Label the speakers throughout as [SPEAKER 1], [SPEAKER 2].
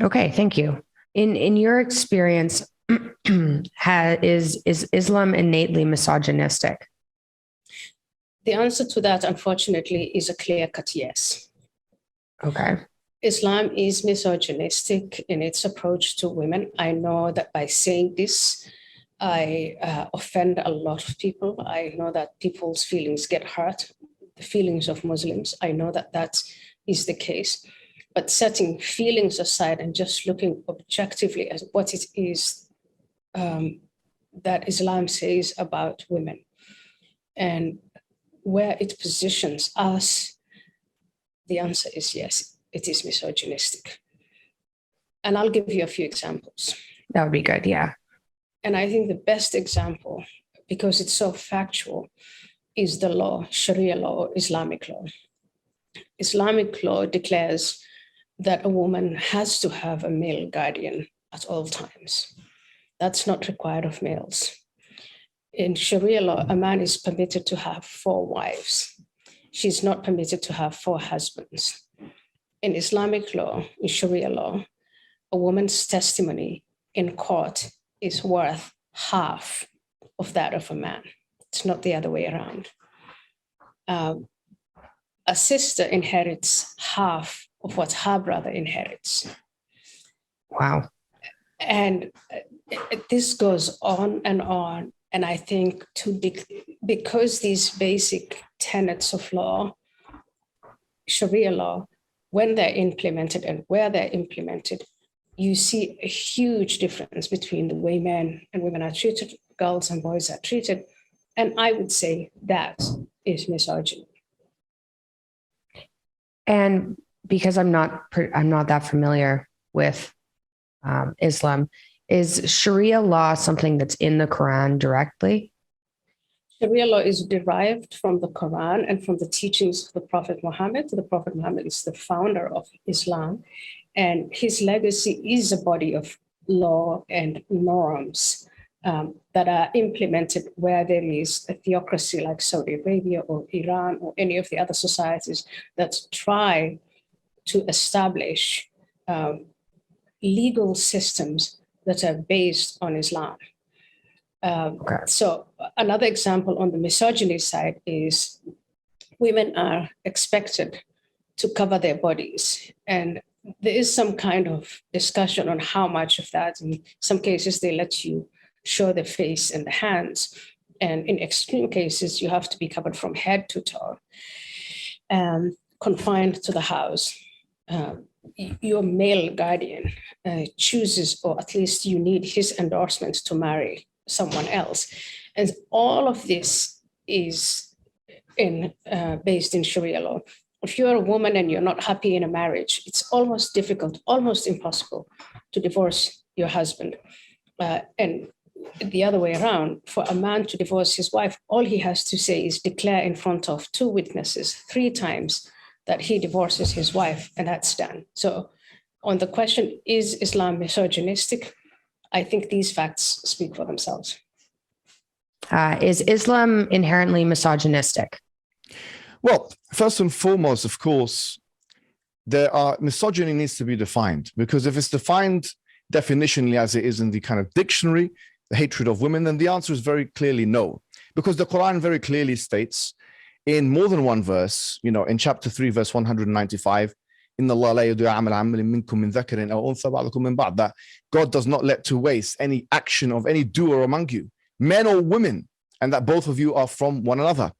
[SPEAKER 1] Okay, thank you. In your experience, is Islam innately misogynistic?
[SPEAKER 2] The answer to that, unfortunately, is a clear-cut yes.
[SPEAKER 1] Okay.
[SPEAKER 2] Islam is misogynistic in its approach to women. I know that by saying this, I offend a lot of people. I know that people's feelings get hurt, the feelings of Muslims. I know that that is the case. But setting feelings aside and just looking objectively at what it is that Islam says about women and where it positions us, the answer is yes, it is misogynistic. And I'll give you a few examples.
[SPEAKER 1] That would be good. Yeah.
[SPEAKER 2] And I think the best example, because it's so factual, is the law, Sharia law, Islamic law. Islamic law declares that a woman has to have a male guardian at all times. That's not required of males. In Sharia law, a man is permitted to have 4 wives. She's not permitted to have 4 husbands. In Islamic law, in Sharia law, a woman's testimony in court is worth half of that of a man. It's not the other way around. A sister inherits half of what her brother inherits.
[SPEAKER 1] Wow.
[SPEAKER 2] And this goes on and on. And I think because these basic tenets of law, Sharia law, when they're implemented and where they're implemented, you see a huge difference between the way men and women are treated, girls and boys are treated. And I would say that is misogyny.
[SPEAKER 1] And because I'm not that familiar with Islam, is Sharia law something that's in the Quran directly?
[SPEAKER 2] Sharia law is derived from the Quran and from the teachings of the Prophet Muhammad. The Prophet Muhammad is the founder of Islam, and his legacy is a body of law and norms that are implemented where there is a theocracy like Saudi Arabia or Iran or any of the other societies that try to establish legal systems that are based on Islam. Okay. So another example on the misogyny side is women are expected to cover their bodies. And there is some kind of discussion on how much of that. In some cases, they let you show the face and the hands. And in extreme cases, you have to be covered from head to toe and confined to the house. Your male guardian chooses, or at least you need his endorsement to marry someone else. And all of this is based in Sharia law. If you're a woman and you're not happy in a marriage, it's almost difficult, almost impossible to divorce your husband. And the other way around, for a man to divorce his wife, all he has to say is declare in front of 2 witnesses 3 times that he divorces his wife, and that's done. So on the question, is Islam misogynistic? I think these facts speak for themselves.
[SPEAKER 1] Is Islam inherently misogynistic?
[SPEAKER 3] Well, first and foremost, of course, misogyny needs to be defined, because if it's defined definitionally as it is in the kind of dictionary, the hatred of women, then the answer is very clearly no, because the Quran very clearly states in more than one verse, in chapter 3, verse 195, that God does not let to waste any action of any doer among you, men or women, and that both of you are from one another.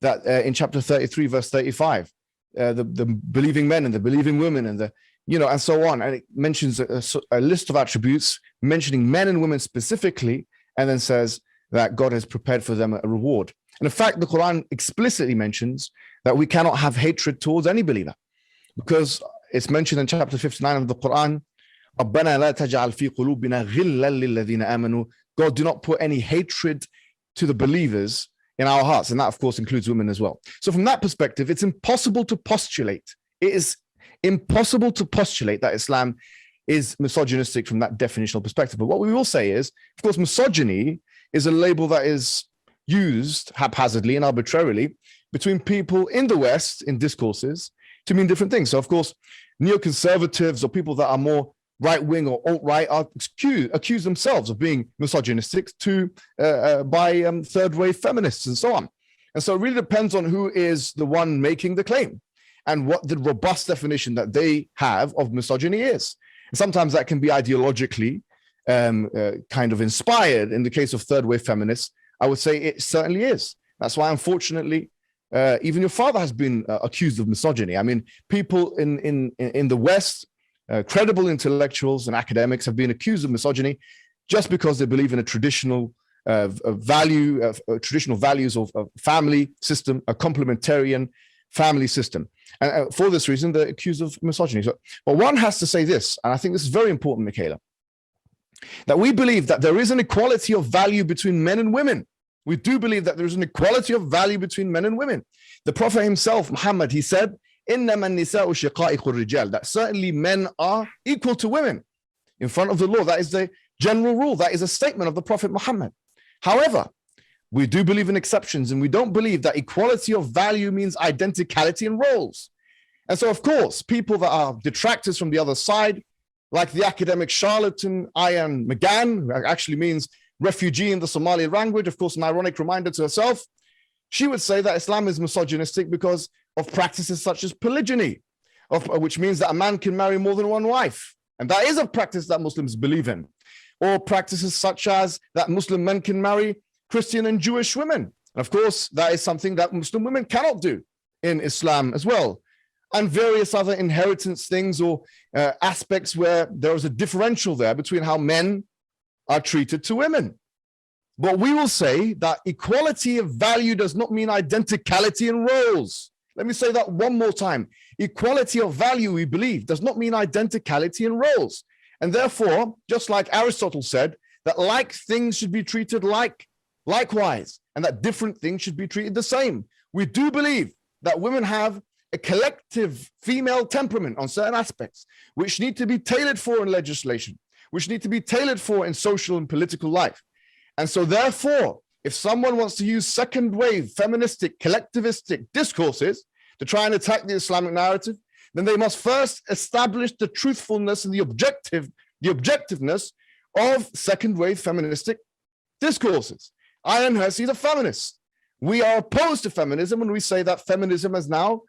[SPEAKER 3] That in chapter 33, verse 35, the believing men and the believing women and and so on. And it mentions a list of attributes mentioning men and women specifically, and then says that God has prepared for them a reward. And in fact, the Quran explicitly mentions that we cannot have hatred towards any believer, because it's mentioned in chapter 59 of the Quran, God, do not put any hatred to the believers in our hearts. And that, of course, includes women as well. So from that perspective, it's impossible to postulate. It is impossible to postulate that Islam is misogynistic from that definitional perspective. But what we will say is, of course, misogyny is a label that is used haphazardly and arbitrarily between people in the West in discourses to mean different things. So, of course, neoconservatives or people that are more right-wing or alt-right are accuse themselves of being misogynistic by third-wave feminists and so on. And so it really depends on who is the one making the claim and what the robust definition that they have of misogyny is. And sometimes that can be ideologically kind of inspired. In the case of third-wave feminists, I would say it certainly is. That's why, unfortunately, even your father has been accused of misogyny. I mean, people in the West, credible intellectuals and academics have been accused of misogyny just because they believe in a traditional traditional values of family system, a complementarian family system. And for this reason, they're accused of misogyny. So, but one has to say this, and I think this is very important, Michaela, that we believe that there is an equality of value between men and women. We do believe that there is an equality of value between men and women. The Prophet himself, Muhammad, he said, إِنَّمَا النِّسَاءُ شِقَائِقُ الرِّجَالِ, that certainly men are equal to women in front of the law. That is the general rule. That is a statement of the Prophet Muhammad. However, we do believe in exceptions, and we don't believe that equality of value means identicality in roles. And so, of course, people that are detractors from the other side, like the academic charlatan Ian Mغan, who actually means refugee in the Somali language, of course, an ironic reminder to herself, she would say that Islam is misogynistic because of practices such as polygyny, which means that a man can marry more than one wife. And that is a practice that Muslims believe in. Or practices such as that Muslim men can marry Christian and Jewish women. And of course, that is something that Muslim women cannot do in Islam as well. And various other inheritance things or aspects where there is a differential there between how men are treated to women. But we will say that equality of value does not mean identicality in roles. Let me say that one more time. Equality of value, we believe, does not mean identicality in roles. And therefore, just like Aristotle said, that like things should be treated likewise, and that different things should be treated the same. We do believe that women have a collective female temperament on certain aspects, which need to be tailored for in legislation, which need to be tailored for in social and political life. And so therefore, if someone wants to use second wave feministic collectivistic discourses to try and attack the Islamic narrative, then they must first establish the truthfulness and the objectiveness of second wave feministic discourses. I and her, she's a feminist. We are opposed to feminism when we say that feminism has now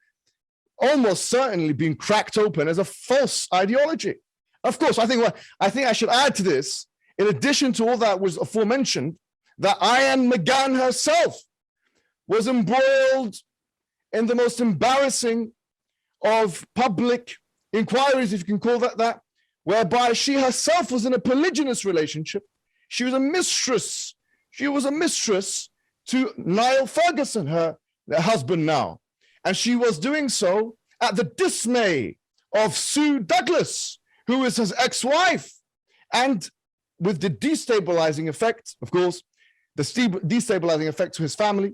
[SPEAKER 3] almost certainly been cracked open as a false ideology. Of course, I think I should add to this, in addition to all that was aforementioned, that Ian Mغan herself was embroiled in the most embarrassing of public inquiries, if you can call that, whereby she herself was in a polygynous relationship. She was a mistress. She was a mistress to Niall Ferguson, her husband now. And she was doing so at the dismay of Sue Douglas, who is his ex-wife. And with the destabilizing effect, of course, the destabilizing effect to his family,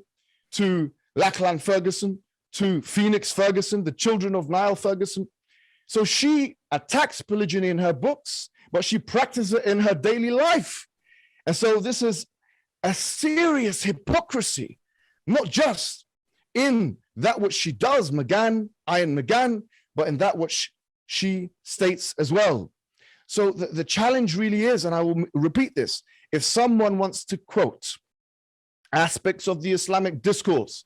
[SPEAKER 3] to Lachlan Ferguson, to Phoenix Ferguson, the children of Niall Ferguson. So she attacks polygyny in her books, but she practices it in her daily life. And so this is a serious hypocrisy, not just in that which she does, Ian Mغan, but in that which she states as well. So the challenge really is, and I will repeat this, if someone wants to quote aspects of the Islamic discourse,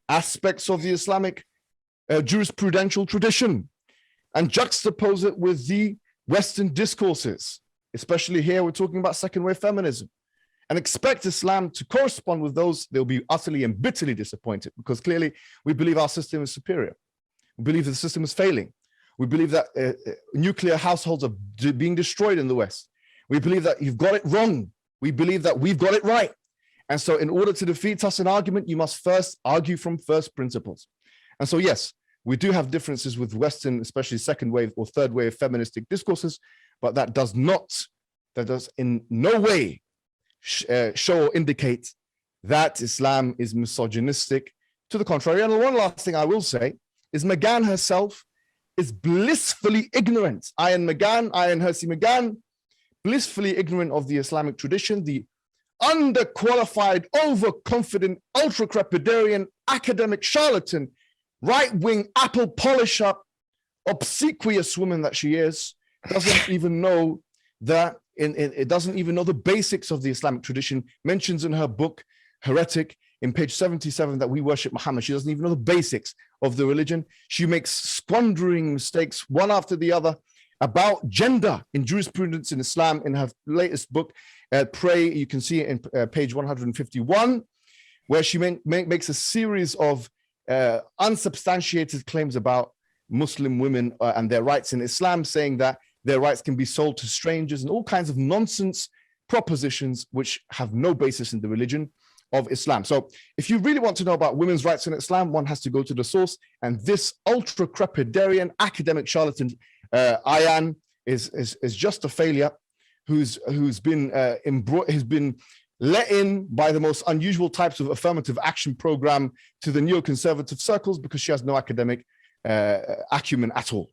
[SPEAKER 3] aspects of the Islamic jurisprudential tradition, and juxtapose it with the Western discourses, especially here we're talking about second wave feminism, and expect Islam to correspond with those, they'll be utterly and bitterly disappointed, because clearly we believe our system is superior. We believe that the system is failing. We believe that nuclear households are being destroyed in the West. We believe that you've got it wrong. We believe that we've got it right. And so in order to defeat us in argument, you must first argue from first principles. And so, yes, we do have differences with Western, especially second wave or third wave feministic discourses, but that does in no way show or indicate that Islam is misogynistic. To the contrary. And one last thing I will say is Mغan herself is blissfully ignorant. Ian Mغan, blissfully ignorant of the Islamic tradition, the underqualified, overconfident, ultra-crepidarian, academic charlatan, right-wing apple polish-up, obsequious woman that she is, doesn't even know that it doesn't even know the basics of the Islamic tradition. Mentions in her book, Heretic, in page 77, that we worship Muhammad. She doesn't even know the basics of the religion. She makes squandering mistakes, one after the other, about gender in jurisprudence in Islam. In her latest book, Pray, you can see it in page 151, where she makes a series of unsubstantiated claims about Muslim women and their rights in Islam, saying that their rights can be sold to strangers, and all kinds of nonsense propositions which have no basis in the religion of Islam. So if you really want to know about women's rights in Islam, one has to go to the source. And this ultra crepidarian academic charlatan, Ian, is just a failure who's been let in by the most unusual types of affirmative action program to the neoconservative circles, because she has no academic acumen at all.